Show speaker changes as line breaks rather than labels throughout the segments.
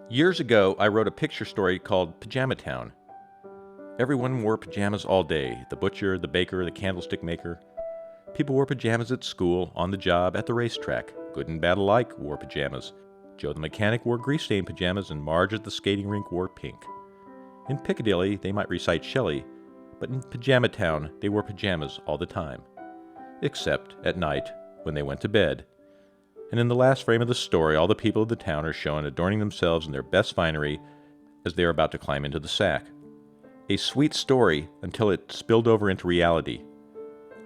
Years ago, I wrote a picture story called Pajama Town. Everyone wore pajamas all day: the butcher, the baker, the candlestick maker. People wore pajamas at school, on the job, at the racetrack. Good and bad alike wore pajamas. Joe the mechanic wore grease-stained pajamas, and Marge at the skating rink wore pink. In Piccadilly, they might recite Shelley, but in Pajama Town, they wore pajamas all the time. Except at night, when they went to bed. And in the last frame of the story, all the people of the town are shown adorning themselves in their best finery as they are about to climb into the sack. A sweet story until it spilled over into reality.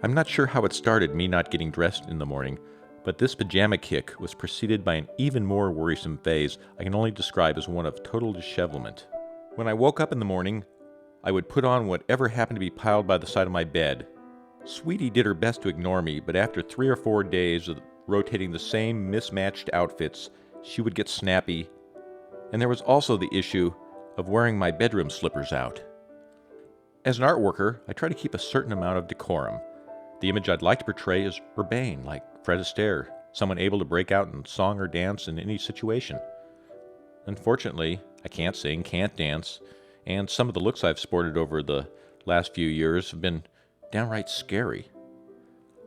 I'm not sure how it started, me not getting dressed in the morning, but this pajama kick was preceded by an even more worrisome phase I can only describe as one of total dishevelment. When I woke up in the morning, I would put on whatever happened to be piled by the side of my bed. Sweetie did her best to ignore me, but after 3 or 4 days of rotating the same mismatched outfits, she would get snappy, and there was also the issue of wearing my bedroom slippers out. As an art worker, I try to keep a certain amount of decorum. The image I'd like to portray is urbane, like Fred Astaire, someone able to break out in song or dance in any situation. Unfortunately, I can't sing, can't dance, and some of the looks I've sported over the last few years have been downright scary.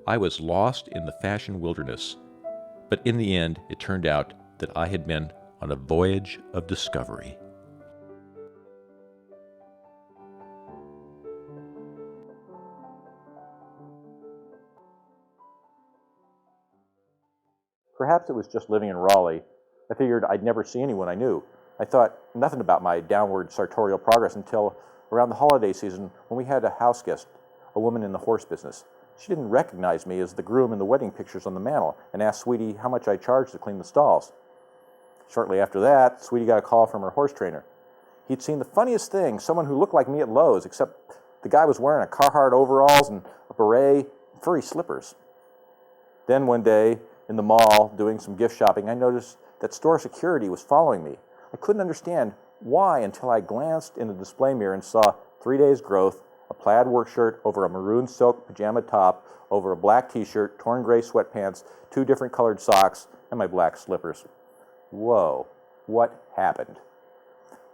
I was lost in the fashion wilderness, but in the end, it turned out that I had been on a voyage of discovery.
Perhaps it was just living in Raleigh. I figured I'd never see anyone I knew. I thought nothing about my downward sartorial progress until around the holiday season when we had a house guest, a woman in the horse business. She didn't recognize me as the groom in the wedding pictures on the mantel and asked Sweetie how much I charged to clean the stalls. Shortly after that, Sweetie got a call from her horse trainer. He'd seen the funniest thing, someone who looked like me at Lowe's, except the guy was wearing a Carhartt overalls and a beret and furry slippers. Then one day, in the mall, doing some gift shopping, I noticed that store security was following me. I couldn't understand why until I glanced in the display mirror and saw 3 days' growth, a plaid work shirt over a maroon silk pajama top, over a black t-shirt, torn gray sweatpants, 2 different colored socks, and my black slippers. Whoa, what happened?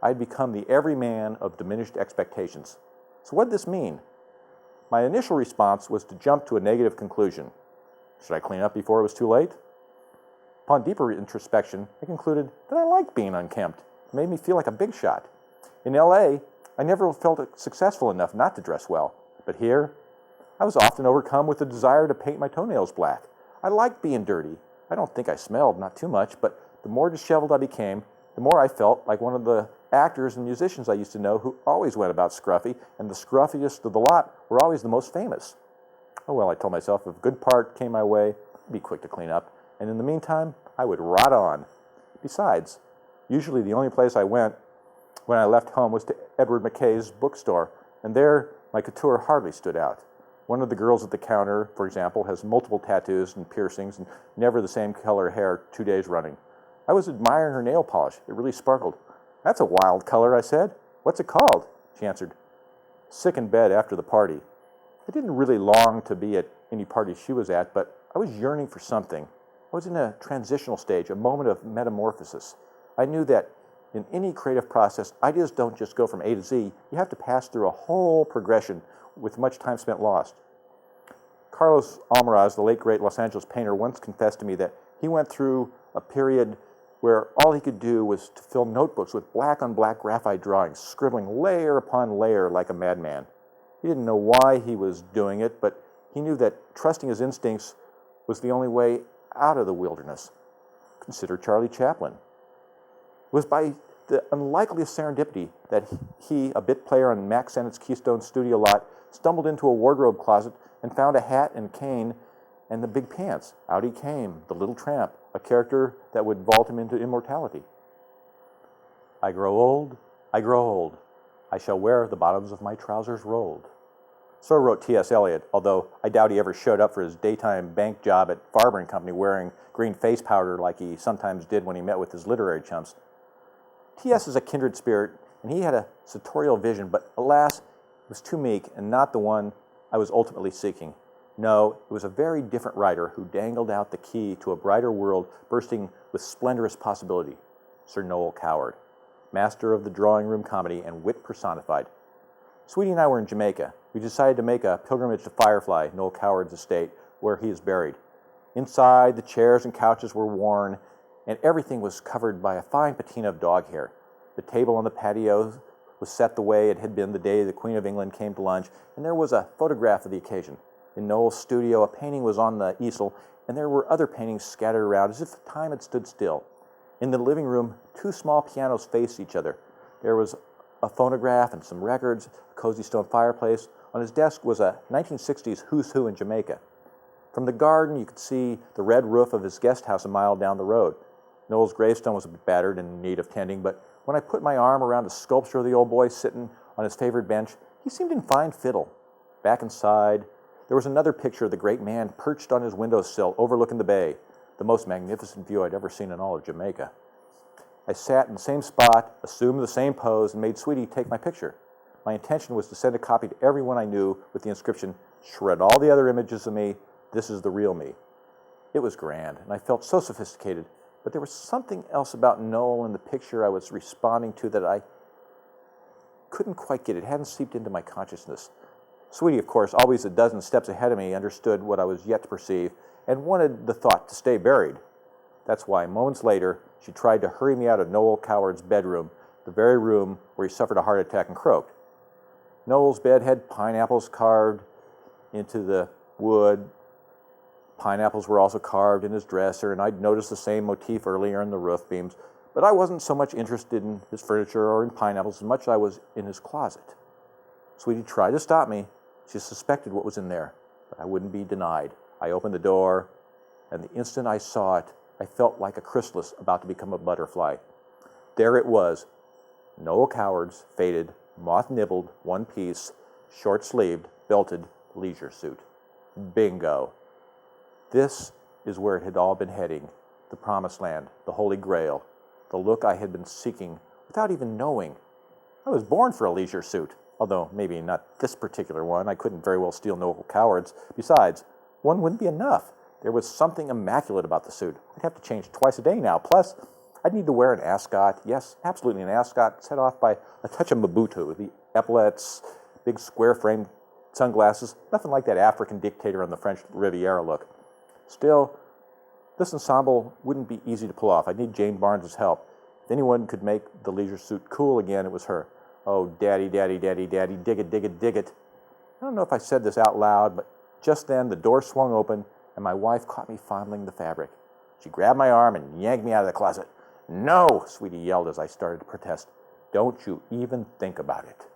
I'd become the everyman of diminished expectations. So what did this mean? My initial response was to jump to a negative conclusion. Should I clean up before it was too late? Upon deeper introspection, I concluded that I liked being unkempt. It made me feel like a big shot. In LA, I never felt successful enough not to dress well. But here, I was often overcome with the desire to paint my toenails black. I liked being dirty. I don't think I smelled, not too much, but the more disheveled I became, the more I felt like one of the actors and musicians I used to know who always went about scruffy, and the scruffiest of the lot were always the most famous. Oh well, I told myself if a good part came my way, I'd be quick to clean up, and in the meantime, I would rot on. Besides, usually the only place I went when I left home was to Edward McKay's bookstore, and there my couture hardly stood out. One of the girls at the counter, for example, has multiple tattoos and piercings and never the same color hair 2 days running. I was admiring her nail polish. It really sparkled. That's a wild color, I said. What's it called? She answered, sick in bed after the party. I didn't really long to be at any party she was at, but I was yearning for something. I was in a transitional stage, a moment of metamorphosis. I knew that in any creative process, ideas don't just go from A to Z. You have to pass through a whole progression with much time spent lost. Carlos Almaraz, the late great Los Angeles painter, once confessed to me that he went through a period where all he could do was to fill notebooks with black-on-black graphite drawings, scribbling layer upon layer like a madman. He didn't know why he was doing it, but he knew that trusting his instincts was the only way out of the wilderness. Consider Charlie Chaplin. It was by the unlikeliest serendipity that he, a bit player on Mack Sennett's Keystone studio lot, stumbled into a wardrobe closet and found a hat and cane and the big pants. Out he came, the little tramp, a character that would vault him into immortality. I grow old, I grow old. I shall wear the bottoms of my trousers rolled. So wrote T.S. Eliot, although I doubt he ever showed up for his daytime bank job at Farber & Company wearing green face powder like he sometimes did when he met with his literary chums. T.S. is a kindred spirit, and he had a sartorial vision, but alas, it was too meek and not the one I was ultimately seeking. No, it was a very different writer who dangled out the key to a brighter world bursting with splendorous possibility. Sir Noel Coward, master of the drawing room comedy and wit personified. Sweetie and I were in Jamaica. We decided to make a pilgrimage to Firefly, Noel Coward's estate, where he is buried. Inside, the chairs and couches were worn, and everything was covered by a fine patina of dog hair. The table on the patio was set the way it had been the day the Queen of England came to lunch, and there was a photograph of the occasion. In Noel's studio, a painting was on the easel, and there were other paintings scattered around as if time had stood still. In the living room, two small pianos faced each other. There was a phonograph and some records, a cozy stone fireplace. On his desk was a 1960s Who's Who in Jamaica. From the garden, you could see the red roof of his guest house a mile down the road. Noel's gravestone was a bit battered and in need of tending, but when I put my arm around the sculpture of the old boy sitting on his favorite bench, he seemed in fine fiddle. Back inside, there was another picture of the great man perched on his windowsill overlooking the bay, the most magnificent view I'd ever seen in all of Jamaica. I sat in the same spot, assumed the same pose, and made Sweetie take my picture. My intention was to send a copy to everyone I knew with the inscription, "Shred all the other images of me, this is the real me." It was grand, and I felt so sophisticated, but there was something else about Noel in the picture I was responding to that I couldn't quite get. It hadn't seeped into my consciousness. Sweetie, of course, always a dozen steps ahead of me, understood what I was yet to perceive and wanted the thought to stay buried. That's why, moments later, she tried to hurry me out of Noel Coward's bedroom, the very room where he suffered a heart attack and croaked. Noel's bed had pineapples carved into the wood. Pineapples were also carved in his dresser, and I'd noticed the same motif earlier in the roof beams, but I wasn't so much interested in his furniture or in pineapples as much as I was in his closet. Sweetie tried to stop me. She suspected what was in there, but I wouldn't be denied. I opened the door, and the instant I saw it, I felt like a chrysalis about to become a butterfly. There it was, Noel Coward's faded, moth-nibbled, one-piece, short-sleeved, belted leisure suit. Bingo. This is where it had all been heading, the promised land, the holy grail, the look I had been seeking without even knowing. I was born for a leisure suit, although maybe not this particular one. I couldn't very well steal Noel Coward's. Besides, one wouldn't be enough. There was something immaculate about the suit. I'd have to change twice a day now. Plus, I'd need to wear an ascot. Yes, absolutely an ascot, set off by a touch of Mobutu, the epaulets, big square-framed sunglasses, nothing like that African dictator on the French Riviera look. Still, this ensemble wouldn't be easy to pull off. I'd need Jane Barnes's help. If anyone could make the leisure suit cool again, it was her. Oh, daddy, daddy, daddy, daddy, dig it, dig it, dig it. I don't know if I said this out loud, but just then the door swung open and my wife caught me fondling the fabric. She grabbed my arm and yanked me out of the closet. "No," Sweetie yelled as I started to protest. "Don't you even think about it."